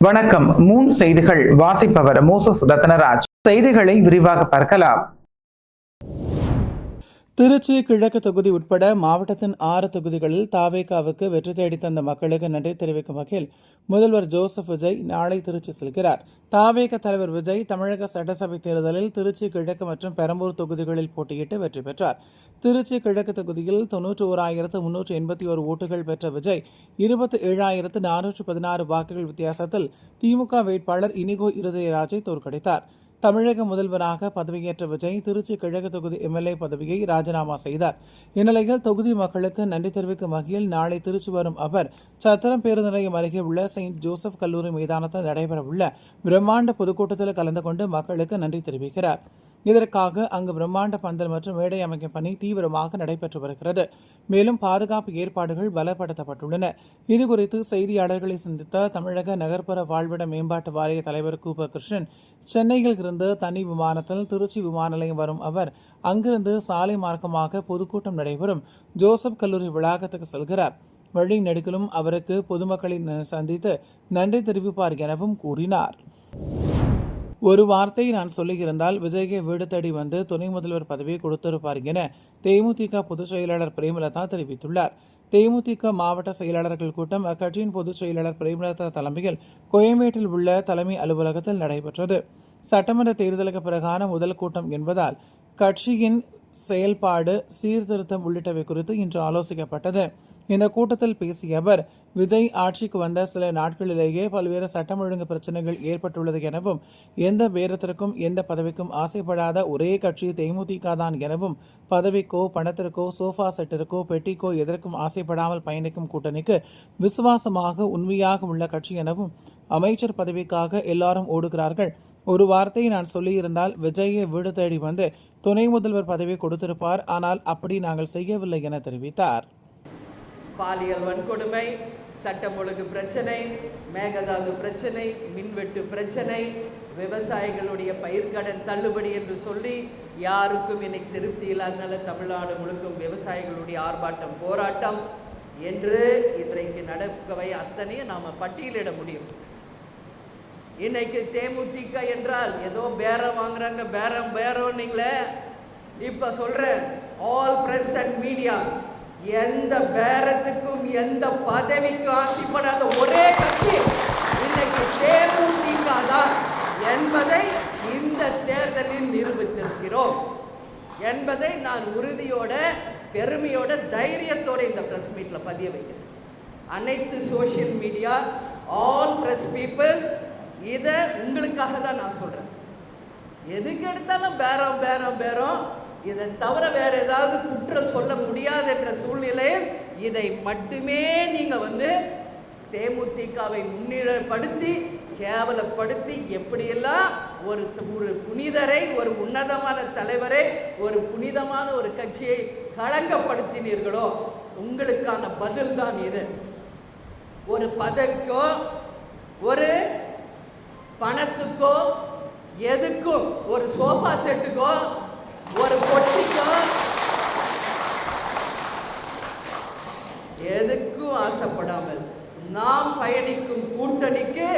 வணக்கம். செய்திகள் வாசிப்பவர் மோசஸ் ரத்னராஜ். செய்திகளை விரிவாக பார்க்கலாம். திருச்சி கிழக்கு தொகுதி உட்பட மாவட்டத்தின் 6 தொகுதிகளில் தாவேகாவுக்கு வெற்றி தேடி தந்த மக்களுக்கு நன்றி தெரிவிக்கும் வகையில் முதல்வர் ஜோசப் விஜய் நாளை திருச்சி செல்கிறார். தாவேக தலைவர் விஜய் தமிழக சட்டசபை தேர்தலில் திருச்சி கிழக்கு மற்றும் பெரம்பூர் தொகுதிகளில் போட்டியிட்டு வெற்றி பெற்றார். திருச்சி கிழக்கு தொகுதியில் 91,381 ஓட்டுகள் பெற்ற விஜய் 27,416 வாக்குகள் வித்தியாசத்தில் திமுக வேட்பாளர் இனிகோ இருதயராஜை தோற்கடித்தார். தமிழக முதல்வராக பதவியேற்ற விஜய் திருச்சி கிழக்கு தொகுதி எம்எல்ஏ பதவியை ராஜினாமா செய்தார். இந்நிலையில் தொகுதி மக்களுக்கு நன்றி தெரிவிக்கும் வகையில் நாளை திருச்சி வரும் அவர் சத்திரம் பேருந்து நிலையம் அருகே உள்ள செயின்ட் ஜோசப் கல்லூரி மைதானத்தில் நடைபெறவுள்ள பிரம்மாண்ட பொதுக்கூட்டத்தில் கலந்து கொண்டு மக்களுக்கு நன்றி தெரிவிக்கிறார். இதற்காக அங்கு பிரம்மாண்ட பந்தல் மற்றும் மேடை அமைக்கும் பணி தீவிரமாக நடைபெற்று வருகிறது. மேலும் பாதுகாப்பு ஏற்பாடுகள் பலப்படுத்தப்பட்டுள்ளன. இதுகுறித்து செய்தியாளர்களை சந்தித்த தமிழக நகர்ப்புற வாழ்விட மேம்பாட்டு வாரிய தலைவர் கூப கிருஷ்ணன், சென்னையில் இருந்து தனி விமானத்தில் திருச்சி விமான நிலையம் வரும் அவர் அங்கிருந்து சாலை மார்க்கமாக பொதுக்கூட்டம் நடைபெறும் ஜோசப் கல்லூரி வளாகத்துக்கு செல்கிறார். வழி நெடுக்கிலும் அவருக்கு பொதுமக்களை சந்தித்து நன்றி தெரிவிப்பார் எனவும் கூறினார். ஒரு வார்த்தையை நான் சொல்லியிருந்தால் விஜய்க்கு வீடு தேடி வந்து துணை முதல்வர் பதவியை கொடுத்திருப்பார் என தேமுதிக பொதுச் செயலாளர் பிரேமலதா தெரிவித்துள்ளார். தேமுதிக மாவட்ட செயலாளர்கள் கூட்டம் அக்கட்சியின் பொதுச் செயலாளர் பிரேமலதா தலைமையில் கோயம்பேட்டில் உள்ள தலைமை அலுவலகத்தில் நடைபெற்றது. சட்டமன்ற தேர்தலுக்கு பிறகான முதல் கூட்டம் என்பதால் கட்சியின் செயல்பாடு, சீர்திருத்தம் உள்ளிட்டவை குறித்து இன்று ஆலோசிக்கப்பட்டது. இந்த கூட்டத்தில் பேசிய அவர், விஜய் ஆட்சிக்கு வந்த சில நாட்களிலேயே பல்வேறு சட்டம் ஒழுங்கு பிரச்சனைகள் ஏற்பட்டுள்ளது எனவும், எந்த பேரத்திற்கும் எந்த பதவிக்கும் ஆசைப்படாத ஒரே கட்சி தேமுதிக தான் எனவும், பதவிக்கோ பணத்திற்கோ சோஃபா செட்டிற்கோ பெட்டிக்கோ எதற்கும் ஆசைப்படாமல் பயணிக்கும் கூட்டணிக்கு விசுவாசமாக உண்மையாக உள்ள கட்சி எனவும், அமைச்சர் பதவிக்காக எல்லாரும் ஓடுகிறார்கள். ஒரு வார்த்தையை நான் சொல்லியிருந்தால் விஜயை வீடு தேடி வந்து துணை முதல்வர் பதவியை கொடுத்திருப்பார். ஆனால் அப்படி நாங்கள் செய்யவில்லை என தெரிவித்தார். பாலியல் வன்கொடுமை, சட்டம் ஒழுங்கு பிரச்சனை, மேகதாது பிரச்சனை, மின்வெட்டு பிரச்சனை, விவசாயிகளுடைய பயிர்க்கடன் தள்ளுபடி என்று சொல்லி யாருக்கும் இன்னைக்கு திருப்தி இல்லாதனால தமிழ்நாடு முழுக்கும் விவசாயிகளுடைய ஆர்ப்பாட்டம், போராட்டம் என்று இன்றைக்கு நடக்கவை அத்தனையும் நாம் பட்டியலிட முடியும். இன்னைக்கு தேமுதிக என்றால் ஏதோ பேரம் வாங்குறாங்க, பேரம் நீங்களே. இப்ப சொல்றேன், ஆல் பிரஸ் அண்ட் மீடியா எந்த பேரத்துக்கும் எந்த பதவிக்கும் ஆசைப்படாத ஒரே கட்சி இன்னைக்கு தேமுதிக தான் என்பதை இந்த தேர்தலில் நிரூபித்திருக்கிறோம் என்பதை நான் உறுதியோட, பெருமையோட, தைரியத்தோட இந்த பிரஸ் மீட்ல பதிய வைக்கிறேன். அனைத்து social media, all press people, இதை உங்களுக்காக தான் நான் சொல்றேன். எதுக்கு எடுத்தாலும் பேரம், இதை தவிர வேற ஏதாவது குற்றம் சொல்ல முடியாது என்ற சூழ்நிலையில் இதை மட்டுமே நீங்க தேமுதிகவை முன்னிலைப்படுத்தி கேவலப்படுத்தி எப்படியெல்லாம் ஒரு புனிதரை, ஒரு உன்னதமான தலைவரை, ஒரு புனிதமான ஒரு கட்சியை களங்கப்படுத்தினீர்களோ உங்களுக்கான பதில் தான் இது. ஒரு பதவிக்கோ ஒரு பணத்துக்கோ எதுக்கும், ஒரு சோஃபா செட்டுக்கோ ஒரு பொட்டிக்கோ எதுக்கும் ஆசைப்படாமல் நாம் பயணிக்கும் கூட்டணிக்கு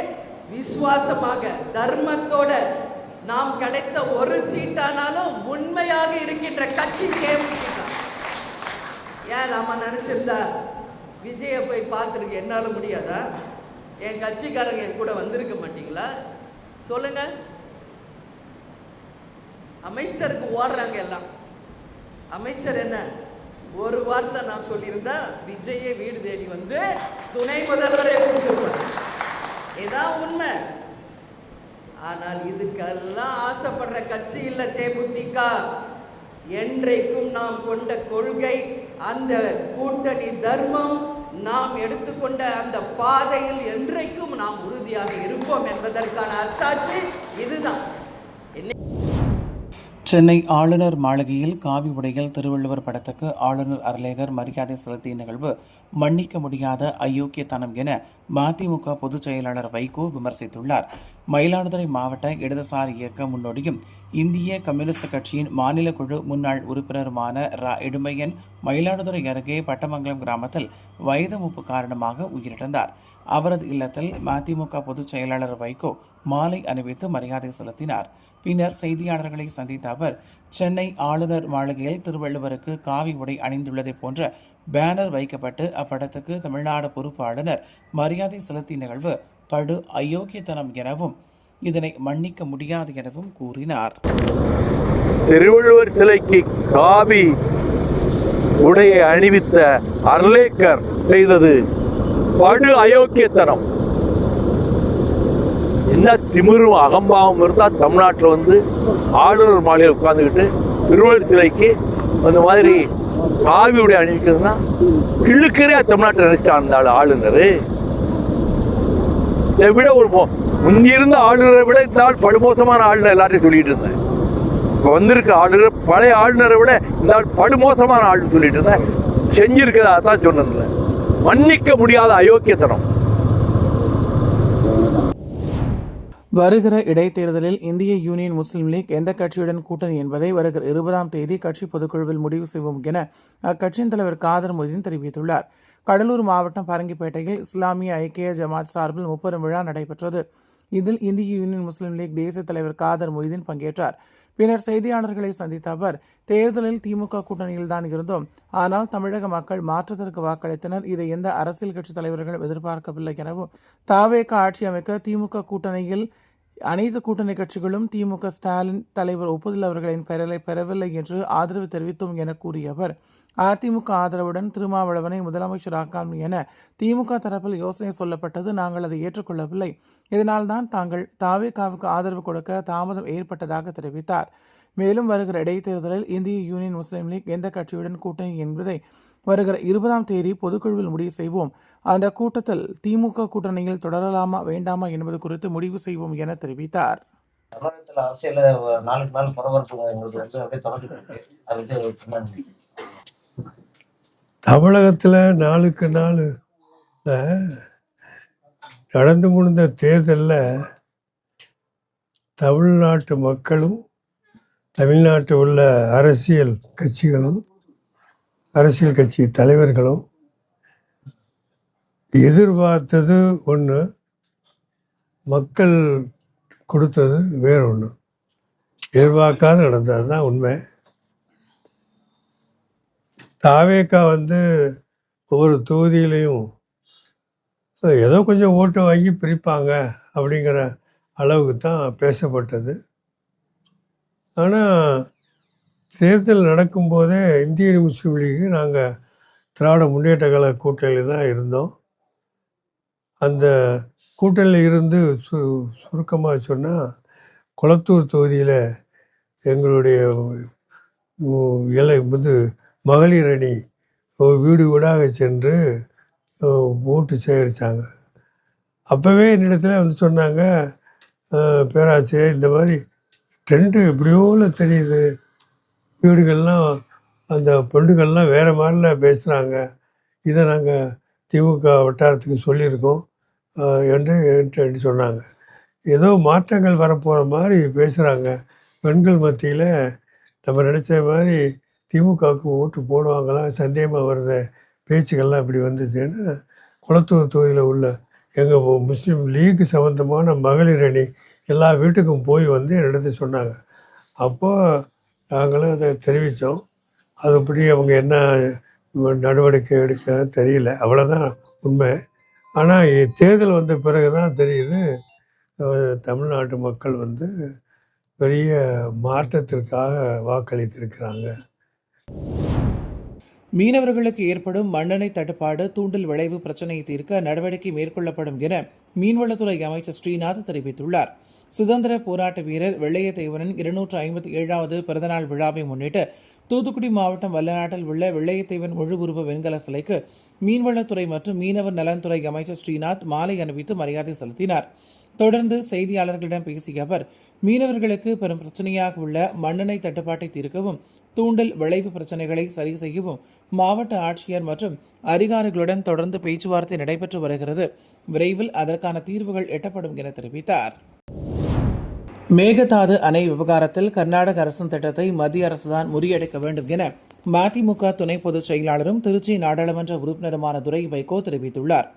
விசுவாசமாக, தர்மத்தோட நாம் கிடைத்த ஒரு சீட்டானாலும் உண்மையாக இருக்கின்ற கட்சி தேமுதிக. ஏன் நாம நினைச்சிருந்தா விஜயை போய் பார்த்துருக்கு என்னால முடியாதா? என் கட்சிக்காரங்க என் கூட வந்திருக்க மாட்டீங்களா? சொல்லுங்க. அமைச்சருக்கு ஓடுறாங்க எல்லாம். அமைச்சர் என்ன ஒரு வார்த்தை நான் சொல்லியிருந்தா விஜயை வீடு தேடி வந்து துணை முதல்வரை கொடுத்துருப்பார். இதான் உண்மை. ஆனால் இதுக்கெல்லாம் ஆசைப்படுற கட்சி இல்லை தேமுதிக. என்றைக்கும் நாம் கொண்ட கொள்கை, அந்த கூட்டணி தர்மம், நாம் எடுத்துக்கொண்ட அந்த பாதையில் என்றைக்கும் நாம் உறுதியாக இருப்போம் என்பதற்கான அத்தாட்சி இதுதான். சென்னை ஆளுநர் மாளிகையில் காவி உடையில் திருவள்ளுவர் படத்துக்கு ஆளுநர் அர்லேகர் மரியாதை செலுத்திய நிகழ்வு மன்னிக்க முடியாத அயோக்கியத்தனம் என மதிமுக பொதுச் செயலாளர் வைகோ விமர்சித்துள்ளார். மயிலாடுதுறை மாவட்ட இடதுசாரி இயக்க முன்னோடியும் இந்திய கம்யூனிஸ்ட் கட்சியின் மாநில குழு முன்னாள் உறுப்பினருமான இடுமையன் மயிலாடுதுறை அருகே பட்டமங்கலம் கிராமத்தில் வயது மூப்பு காரணமாக உயிரிழந்தார். அவரது இல்லத்தில் மதிமுக பொதுச் செயலாளர் வைகோ மாலை அணிவித்து மரியாதை செலுத்தினார். பின்னர் செய்தியாளர்களை சந்தித்த அவர், சென்னை ஆளுநர் மாளிகையில் திருவள்ளுவருக்கு காவி உடை அணிந்துள்ளதை போன்ற பேனர் வைக்கப்பட்டு அப்படத்துக்கு தமிழ்நாடு பொறுப்பு ஆளுநர் மரியாதை செலுத்திய நிகழ்வு படு அயோக்கியத்தனம் எனவும் இதனை மன்னிக்க முடியாது எனவும் கூறினார். திருவள்ளுவர் சிலைக்கு காவி உடையை அணிவித்த அர்லேக்கர் செய்தது படு அயோக்கியத்தனம். என்ன திமிரும் அகம்பாவம் இருந்தா தமிழ்நாட்டில் ஆளுநர் மாளிகையில் உட்கார்ந்துக்கிட்டு திருவள்ளுவர் சிலைக்கு அந்த மாதிரி காவி உடை அணிவிக்கிறதுனா கிள்ளுக்கரையா தமிழ்நாட்டில் நினைச்சிட்டான் அந்த ஆளுநர். இதை விட ஒரு முன்னிருந்த ஆளுநரை விட இந்த ஆள் படுமோசமான ஆளுநர் எல்லாத்தையும் சொல்லிட்டு இருந்தேன். இப்போ வந்திருக்க ஆளுநர் பழைய ஆளுநரை விட இந்த ஆள் படுமோசமான ஆளுன்னு சொல்லிட்டு இருந்தேன். செஞ்சிருக்கிறதா தான் சொன்னதில்லை. மன்னிக்க முடியாத அயோக்கியத்தனம். வருகிற இடைத்தேர்தலில் இந்திய யூனியன் முஸ்லீம் லீக் எந்த கட்சியுடன் கூட்டணி என்பதை வருகிற 20ஆம் தேதி கட்சி பொதுக்குழுவில் முடிவு செய்வோம் என அக்கட்சியின் தலைவர் காதர் மொய்தீன் தெரிவித்துள்ளார். கடலூர் மாவட்டம் பரங்கிப்பேட்டையில் இஸ்லாமிய ஐக்கிய ஜமாத் சார்பில் 30 விழா நடைபெற்றது. இதில் இந்திய யூனியன் முஸ்லீம் லீக் தேசிய தலைவர் காதர் மொய்தீன் பங்கேற்றார். பின்னர் செய்தியாளர்களை சந்தித்த அவர், தேர்தலில் திமுக கூட்டணியில் தான் இருந்தோம், ஆனால் தமிழக மக்கள் மாற்றத்திற்கு வாக்களித்தனர். இதை எந்த அரசியல் கட்சி தலைவர்களும் எதிர்பார்க்கவில்லை எனவும், தாவேக ஆட்சி அமைக்க திமுக கூட்டணியில் அனைத்து கூட்டணி கட்சிகளும் திமுக ஸ்டாலின் தலைவர் ஒப்புதல் அவர்களின் பெறலை பெறவில்லை என்று ஆதரவு தெரிவித்தோம் என கூறிய அவர், அதிமுக ஆதரவுடன் திருமாவளவனை முதலமைச்சராக்கலாம் என திமுக தரப்பில் யோசனை சொல்லப்பட்டது. நாங்கள் அதை ஏற்றுக்கொள்ளவில்லை. இதனால்தான் தாங்கள் தாவேகாவுக்கு ஆதரவு கொடுக்க தாமதம் ஏற்பட்டதாக தெரிவித்தார். மேலும் வருகிற இடைத்தேர்தலில் இந்திய யூனியன் முஸ்லீம் லீக் எந்த கட்சியுடன் கூட்டணி என்பதை வருகிற 20ஆம் தேதி பொதுக்குழுவில் முடிவு செய்வோம். அந்த கூட்டத்தில் திமுக கூட்டணியில் தொடரலாமா வேண்டாமா என்பது குறித்து முடிவு செய்வோம் என தெரிவித்தார். தமிழகத்தில் அரசியல நாளுக்கு நாள் பரபரப்புங்கிறது அப்படியே தொடர்ந்து தமிழகத்தில் நாளுக்கு நாள் நடந்து முடிந்த தேர்தலில் தமிழ்நாட்டு மக்களும் தமிழ்நாட்டில் உள்ள அரசியல் கட்சிகளும் அரசியல் கட்சி தலைவர்களும் எதிர்பார்த்தது ஒன்று, மக்கள் கொடுத்தது வேற ஒன்று. எதிர்பார்க்காத நடந்தது தான் உண்மை. தாவேகா ஒவ்வொரு தொகுதியிலையும் ஏதோ கொஞ்சம் ஓட்டு வாங்கி பிரிப்பாங்க அப்படிங்கிற அளவுக்கு தான் பேசப்பட்டது. ஆனால் தேர்தல் நடக்கும்போதே இந்திய முஸ்லீம் லீഗ് நாங்கள் திராவிட முன்னேற்ற கழக கூட்டணியில் தான் இருந்தோம். அந்த கூட்டணியில் இருந்து சுருக்கமாக சொன்னால், கொளத்தூர் தொகுதியில் எங்களுடைய மகளிர் அணி வீடு வீடாக சென்று ஓட்டு சேகரித்தாங்க. அப்போவே என்னிடத்தில் சொன்னாங்க, பேராசிரியர் இந்த மாதிரி ட்ரெண்டு எப்படியோல தெரியுது, வீடுகள்லாம் அந்த பெண்டுகள்லாம் வேறு மாதிரிலாம் பேசுகிறாங்க, இதை நாங்கள் திமுக வட்டாரத்துக்கு சொல்லியிருக்கோம் என்று சொன்னாங்க. ஏதோ மாற்றங்கள் வரப்போகிற மாதிரி பேசுகிறாங்க. பெண்கள் மத்தியில் நம்ம நினச்ச மாதிரி திமுகவுக்கு ஓட்டு போடுவாங்களாம் சந்தேகமாக வருத பேச்சுக்கள்லாம் இப்படி வந்துச்சுன்னு குளத்தூர் தொகுதியில் உள்ள எங்கள் முஸ்லீம் லீக் சம்மந்தமான மகளிர் அணி எல்லா வீட்டுக்கும் போய் என்னிடத்து சொன்னாங்க. அப்போது நாங்களும் அதை தெரிவித்தோம். அதுபடி அவங்க என்ன நடவடிக்கை எடுக்க தெரியல, அவ்வளோதான் உண்மை. ஆனால் தேர்தல் வந்த பிறகு தான் தெரியுது, தமிழ்நாட்டு மக்கள் பெரிய மாற்றத்திற்காக வாக்களித்திருக்கிறாங்க. மீனவர்களுக்கு ஏற்படும் மண்ணெண்ணெய் தட்டுப்பாடு, தூண்டில் விளைவு பிரச்சினையை தீர்க்க நடவடிக்கை மேற்கொள்ளப்படும் என மீன்வளத்துறை அமைச்சர் ஸ்ரீநாத் தெரிவித்துள்ளார். சுதந்திர போராட்ட வீரர் வெள்ளையத்தேவனின் 257வது பிறந்தநாள் விழாவை முன்னிட்டு தூத்துக்குடி மாவட்டம் வல்லநாட்டில் உள்ள வெள்ளையத்தேவன் முழு உருவ வெண்கல சிலைக்கு மீன்வளத்துறை மற்றும் மீனவர் நலன்துறை அமைச்சர் ஸ்ரீநாத் மாலை அணிவித்து மரியாதை செலுத்தினார். தொடர்ந்து செய்தியாளர்களிடம் பேசிய அவர், மீனவர்களுக்கு பெரும் பிரச்சனையாக உள்ள மண்ணெண்ணெய் தட்டுப்பாட்டை தீர்க்கவும், தூண்டல் விளைவு பிரச்சனைகளை சரி செய்யவும் மாவட்ட ஆட்சியர் மற்றும் அதிகாரிகளுடன் தொடர்ந்து பேச்சுவார்த்தை நடைபெற்று வருகிறது. விரைவில் அதற்கான தீர்வுகள் எட்டப்படும் என தெரிவித்தார். மேகதாது அணை விவகாரத்தில் கர்நாடக அரசின் திட்டத்தை மத்திய அரசுதான் முறியடிக்க வேண்டும் என மதிமுக துணை பொதுச் செயலாளரும் திருச்சி நாடாளுமன்ற உறுப்பினருமான துரை வைகோ தெரிவித்துள்ளார்.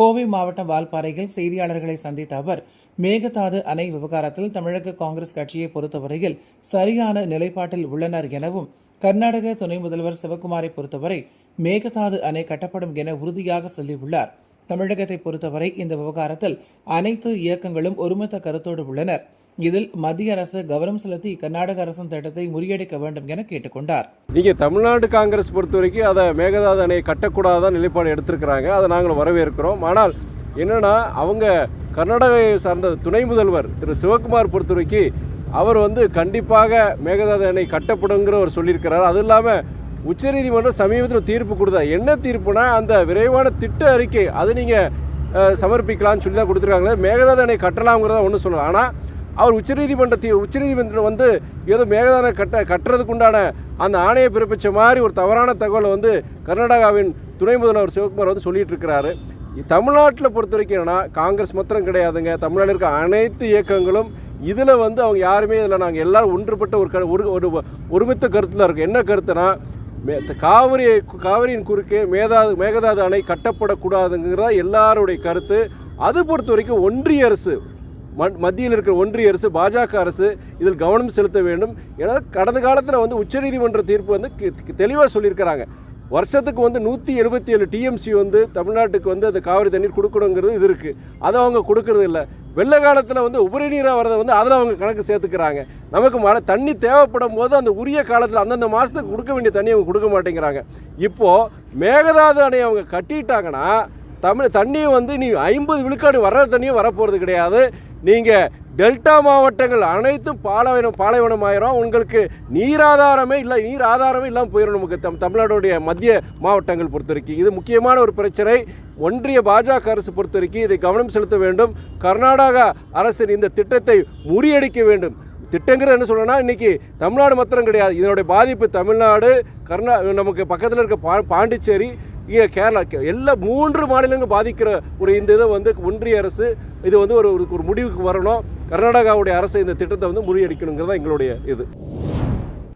கோவை மாவட்டம் வால்பாறையில் செய்தியாளர்களை சந்தித்த அவர், மேகதாது அணை விவகாரத்தில் தமிழக காங்கிரஸ் கட்சியை பொறுத்தவரையில் சரியான நிலைப்பாட்டில் உள்ளனர் எனவும், கர்நாடக துணை முதல்வர் சிவக்குமாரை பொறுத்தவரை மேகதாது அணை கட்டப்படும் என உறுதியாக சொல்லியுள்ளார். தமிழகத்தை பொறுத்தவரை இந்த விவகாரத்தில் அனைத்து இயக்கங்களும் ஒருமித்த கருத்தோடு உள்ளனர். இதில் மத்திய அரசு கவனம் செலுத்தி கர்நாடக அரசின் திட்டத்தை முறியடிக்க வேண்டும் என கேட்டுக்கொண்டார். நீங்கள் தமிழ்நாடு காங்கிரஸ் பொறுத்த வரைக்கும் அதை மேகதாது அணையை கட்டக்கூடாதான் நிலைப்பாடு எடுத்திருக்கிறாங்க. அதை நாங்கள் வரவேற்கிறோம். ஆனால் என்னென்னா, அவங்க கர்நாடகாவை சார்ந்த துணை முதல்வர் திரு சிவக்குமார் பொறுத்த வரைக்கும் அவர் கண்டிப்பாக மேகதாது அணை கட்டப்படுங்கிற அவர் சொல்லியிருக்கிறார். அது இல்லாமல் உச்சநீதிமன்றம் சமீபத்தில் தீர்ப்பு கொடுத்தா, என்ன தீர்ப்புனா, அந்த விரைவான திட்ட அறிக்கை அது நீங்கள் சமர்ப்பிக்கலாம்னு சொல்லி தான் கொடுத்துருக்காங்களே, மேகதாது அணை கட்டலாம்ங்கிறத ஒன்றும் சொல்லலாம். ஆனால் அவர் உச்சநீதிமன்றம் ஏதோ மேகதாது கட்டுறதுக்கு உண்டான அந்த ஆணையை பிறப்பித்த மாதிரி ஒரு தவறான தகவலை கர்நாடகாவின் துணை முதல்வர் சிவகுமார் சொல்லிட்டு இருக்கிறாரு. தமிழ்நாட்டில் பொறுத்த வரைக்கும் என்னன்னா, காங்கிரஸ் மாத்திரம் கிடையாதுங்க, தமிழ்நாட்டில் இருக்க அனைத்து இயக்கங்களும் இதில் அவங்க யாருமே இதில் நாங்கள் எல்லாரும் ஒன்றுபட்ட ஒரு ஒருமித்த கருத்தில் இருக்கும். என்ன கருத்துனா, காவிரியின் குறுக்கே மேகதாது அணை கட்டப்படக்கூடாதுங்கிறதா எல்லாருடைய கருத்து. அது பொறுத்த வரைக்கும் ஒன்றிய அரசு, மத்தியில் இருக்கிற ஒன்றிய அரசு, பாஜக அரசு இதில் கவனம் செலுத்த வேண்டும். ஏன்னா கடந்த காலத்தில் உச்சநீதிமன்ற தீர்ப்பு தெளிவாக சொல்லியிருக்கிறாங்க. வருஷத்துக்கு 177 டிஎம்சி தமிழ்நாட்டுக்கு அந்த காவிரி தண்ணீர் கொடுக்கணுங்கிறது இது இருக்குது. அதை அவங்க கொடுக்கறது இல்லை. வெள்ள காலத்தில் உபரி நீராக வரதை அதில் அவங்க கணக்கு சேர்த்துக்கிறாங்க. நமக்கு மழை தண்ணி தேவைப்படும் போது அந்த உரிய காலத்தில் அந்தந்த மாதத்துக்கு கொடுக்க வேண்டிய தண்ணி அவங்க கொடுக்க மாட்டேங்கிறாங்க. இப்போது மேகதாது அணையை அவங்க கட்டிட்டாங்கன்னா தண்ணியை நீ 50 விழுக்காடு வர்ற தண்ணியும் வரப்போகிறது கிடையாது. நீங்கள் டெல்டா மாவட்டங்கள் அனைத்தும் பாலைவனம் ஆயிரும். உங்களுக்கு நீர் ஆதாரமே இல்லாமல் போயிடும். நமக்கு தமிழ்நாடுடைய மத்திய மாவட்டங்கள் பொறுத்த வரைக்கும் இது முக்கியமான ஒரு பிரச்சனை. ஒன்றிய பாஜக அரசு பொறுத்த வரைக்கும் இதை கவனம் செலுத்த வேண்டும். கர்நாடகா அரசின் இந்த திட்டத்தை முறியடிக்க வேண்டும். திட்டங்கிறது என்ன சொல்லணும்னா, இன்றைக்கி தமிழ்நாடு மாத்திரம் கிடையாது, இதனுடைய பாதிப்பு தமிழ்நாடு, நமக்கு பக்கத்தில் இருக்க பாண்டிச்சேரி, இங்கே கேரளா, எல்லா 3 மாநிலங்களும் பாதிக்கிற ஒரு இந்த இதை ஒன்றிய அரசு இது ஒரு முடிவுக்கு வரணும். கர்நாடகாவுடைய அரசு இந்த திட்டத்தை முறியடிக்கணுங்கிறதா எங்களுடைய இது.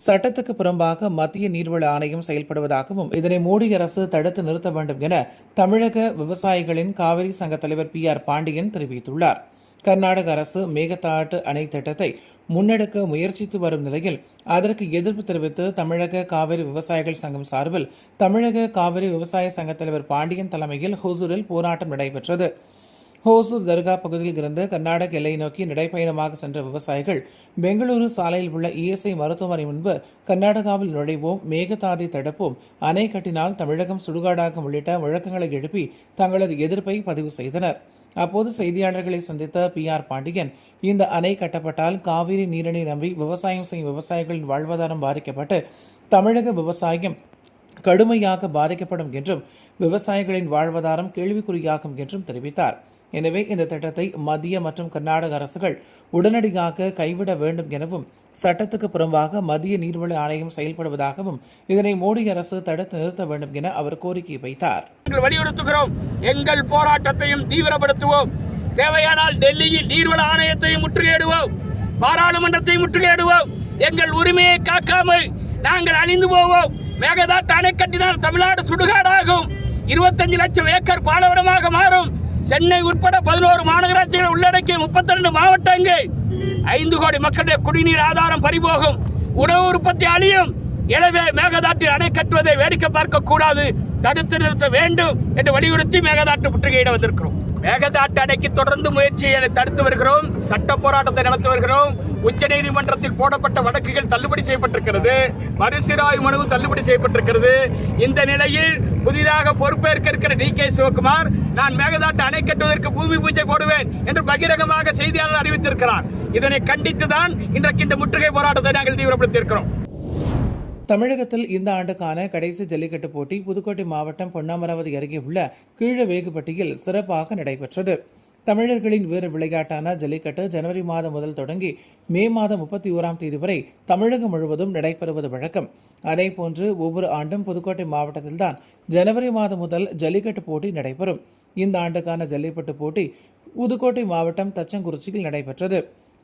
சட்டத்துக்கு புறம்பாக மத்திய நீர்வள ஆணையம் செயல்படுவதாகவும், இதனை மோடி அரசு தடுத்து நிறுத்த வேண்டும் என தமிழக விவசாயிகளின் காவிரி சங்க தலைவர் PR பாண்டியன் தெரிவித்துள்ளார். கர்நாடக அரசு மேகதாட்டு அணை திட்டத்தை முன்னெடுக்க முயற்சித்து வரும் நிலையில் அதற்கு எதிர்ப்பு தெரிவித்து தமிழக காவிரி விவசாயிகள் சங்கம் சார்பில் தமிழக காவிரி விவசாய சங்க தலைவர் பாண்டியன் தலைமையில் ஹோசூரில் போராட்டம் நடைபெற்றது. ஹோசூர் தர்கா பகுதியில் இருந்து கர்நாடக எல்லை நோக்கி நடைப்பயணமாக சென்ற விவசாயிகள் பெங்களூரு சாலையில் உள்ள ESI மருத்துவமனை முன்பு கர்நாடகாவில் நுழைவோம், மேகதாதை தடுப்போம், அணை கட்டினால் தமிழகம் சுடுகாடாகும் உள்ளிட்ட முழக்கங்களை எழுப்பி தங்களது எதிர்ப்பை பதிவு செய்தனர். அப்போது செய்தியாளர்களை சந்தித்த PR பாண்டியன், இந்த அணை கட்டப்பட்டால் காவிரி நீரினை நம்பி விவசாயம் செய்யும் விவசாயிகளின் வாழ்வாதாரம் பாதிக்கப்பட்டு தமிழக விவசாயம் கடுமையாக பாதிக்கப்படும் என்றும் விவசாயிகளின் வாழ்வாதாரம் கேள்விக்குறியாகும் என்றும் தெரிவித்தார். எனவே இந்த திட்டத்தை மத்திய மற்றும் கர்நாடக அரசுகள் உடனடியாக கைவிட வேண்டும் எனவும், சட்டத்துக்கு புறம்பாக மத்திய நீர்வள ஆணையம் செயல்படுவதாகவும், இதனை மோடி அரசு தடுத்து நிறுத்த வேண்டும் என அவர் கோரிக்கை வைத்தார். வலியுறுத்துகிறோம். எங்கள் போராட்டத்தையும் தீவிரப்படுத்துவோம். தேவையானால் டெல்லியில் நீர்வள ஆணையத்தையும் முற்றுகையிடுவோம், பாராளுமன்றத்தை முற்றுகையிடுவோம். எங்கள் உரிமையை காக்காமல் நாங்கள் அழிந்து போவோம். மேகதாட்டு அணை கட்டினால் தமிழ்நாடு சுடுகாடாகும். 25 லட்சம் ஏக்கர் பாலைவனமாக மாறும். சென்னை உட்பட 11 மாநகராட்சிகள் உள்ளடக்கிய 32 மாவட்டங்கள், 5 கோடி மக்களுடைய குடிநீர் ஆதாரம் பறிபோகும். உணவு உற்பத்தி அழியும். எனவே மேகதாட்டில் அணை கட்டுவதை வேடிக்கை பார்க்க கூடாது, தடுத்து நிறுத்த வேண்டும் என்று வலியுறுத்தி மேகதாட்டு முற்றுகையிட வந்திருக்கிறோம். மேகதாட்டு அணைக்கு தொடர்ந்து முயற்சியை தடுத்து வருகிறோம். சட்ட போராட்டத்தை நடத்தி வருகிறோம். உச்சநீதிமன்றத்தில் போடப்பட்ட வழக்குகள் தள்ளுபடி செய்யப்பட்டிருக்கிறது. மறுசீராய்வு மனுவும் தள்ளுபடி செய்யப்பட்டிருக்கிறது. இந்த நிலையில் புதிதாக பொறுப்பேற்க இருக்கிற DK சிவகுமார், நான் மேகதாட்டு அணை கட்டுவதற்கு பூமி பூஜை போடுவேன் என்று பகிரங்கமாக செய்தியாளர் அறிவித்திருக்கிறார். இதனை கண்டித்துதான் இன்றைக்கு இந்த முற்றுகை போராட்டத்தை நாங்கள் தீவிரப்படுத்தியிருக்கிறோம். தமிழகத்தில் இந்த ஆண்டுக்கான கடைசி ஜல்லிக்கட்டு போட்டி புதுக்கோட்டை மாவட்டம் பொன்னமராவதி அருகே உள்ள கீழவேகுப்பட்டியில் சிறப்பாக நடைபெற்றது. தமிழர்களின் வீர விளையாட்டான ஜல்லிக்கட்டு ஜனவரி மாதம் முதல் தொடங்கி மே மாதம் 31ஆம் தேதி வரை தமிழகம் முழுவதும் நடைபெறுவது வழக்கம். அதேபோன்று ஒவ்வொரு ஆண்டும் புதுக்கோட்டை மாவட்டத்தில்தான் ஜனவரி மாதம் முதல் ஜல்லிக்கட்டு போட்டி நடைபெறும். இந்த ஆண்டுக்கான ஜல்லிக்கட்டு போட்டி புதுக்கோட்டை மாவட்டம் தச்சங்குறிச்சியில் நடைபெற்றது.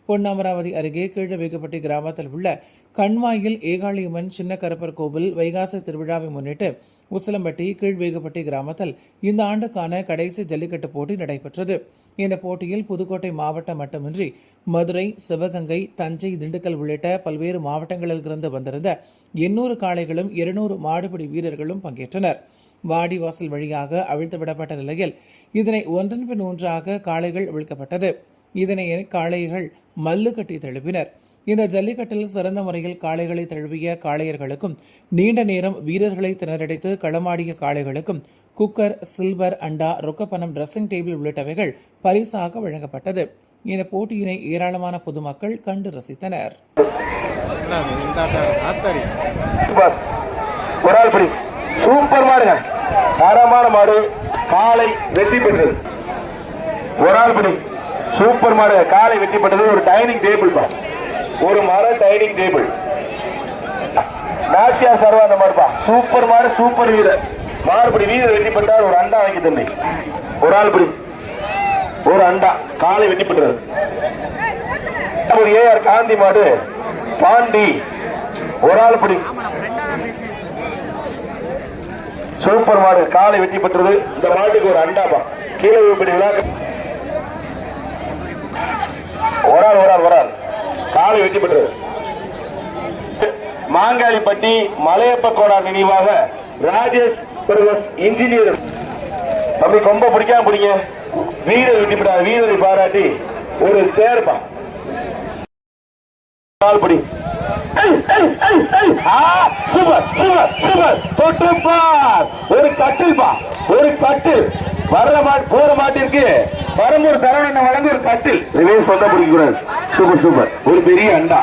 பொன்னமராவதி அருகே கீழவேகுப்பட்டி கிராமத்தில் உள்ள கண்மாயில் ஏகாளியம்மன் சின்ன கருப்பர் கோவில் வைகாசி திருவிழாவை முன்னிட்டு உசிலம்பட்டி கீழ்வேகப்பட்டி கிராமத்தில் இந்த ஆண்டுக்கான கடைசி ஜல்லிக்கட்டு போட்டி நடைபெற்றது. இந்த போட்டியில் புதுக்கோட்டை மாவட்டம் மட்டுமின்றி மதுரை, சிவகங்கை, தஞ்சை, திண்டுக்கல் உள்ளிட்ட பல்வேறு மாவட்டங்களில் இருந்து வந்திருந்த 800 காளைகளும் 200 மாடுபிடி வீரர்களும் பங்கேற்றனர். வாடிவாசல் வழியாக அவிழ்த்து விடப்பட்ட நிலையில் இதனை ஒன்றன் பின் ஒன்றாக காளைகள் அவிழ்க்கப்பட்டது. இதனை காளைகள் மல்லு கட்டி தழுவினர். இந்த ஜல்லிக்கட்டில் சிறந்த முறையில் காளைகளை தழுவிய காளையர்களுக்கும் நீண்ட நேரம் வீரர்களை திணறடித்து களமாடிய காளைகளுக்கும் குக்கர், சில்வர், அண்டா, ரொக்கப்பணம், ட்ரெஸ்ஸிங் டேபிள் உள்ளிட்டவைகள் பரிசாக வழங்கப்பட்டது. இந்த போட்டியினை ஏராளமான பொதுமக்கள் கண்டு ரசித்தனர். சூப்பர் மாடுங்க, தரமான மாடு, காலை வெற்றி பெற்றது. ஒரு ஆள் படி சூப்பர் மாடு, காலை வெற்றி பெற்றது. ஒரு டைனிங் டேபிள் பா, ஒரு மர டைனிங் டேபிள். நாச்சியா சர்வா அந்த மாடுப்பா, சூப்பர் மாடு, சூப்பர் வீரர். மாறுபடி வீரர் வெற்றி பெற்றார். ஒரு அண்டா வாங்கி தந்தை. ஒரு ஆள் படி ஒரு அண்டா, காலை வெற்றி பெற்றது. ஒரு ஏஆர் காந்தி மாடு பாண்டி, ஒரு ஆள் படி சூப்பர் மாடு, காலை வெற்றி பெற்றது. இந்த மாட்டுக்கு ஒரு அண்டாபா, கீழே விளையாட்டு ஒரு ஆள் காலை வெற்றி பெற்றது. மாங்காளிப்பட்டி மலையப்ப கோடார் நினைவாக ராஜேஷ் பிரதர்ஸ் இன்ஜினியர் தம்பி கொம்ப பிடிக்காம பிடிங்க. வீரர் வெற்றி பெற்றார். வீரரை பாராட்டி ஒரு சேர்ப்பா படி. சூப்பர் சூப்பர் சூப்பர், தொட்டுப்பார். ஒரு கட்டில் பா, ஒரு கட்டில். வர்ற மாட்டு போற மாட்டிற்கு பரம்பூர் சரவணன் வழங்க ஒரு கட்டில். ரிவேஸ் வந்தா பிடிக்க கூடாது. சூப்பர் சூப்பர், ஒரு பெரிய அண்டா.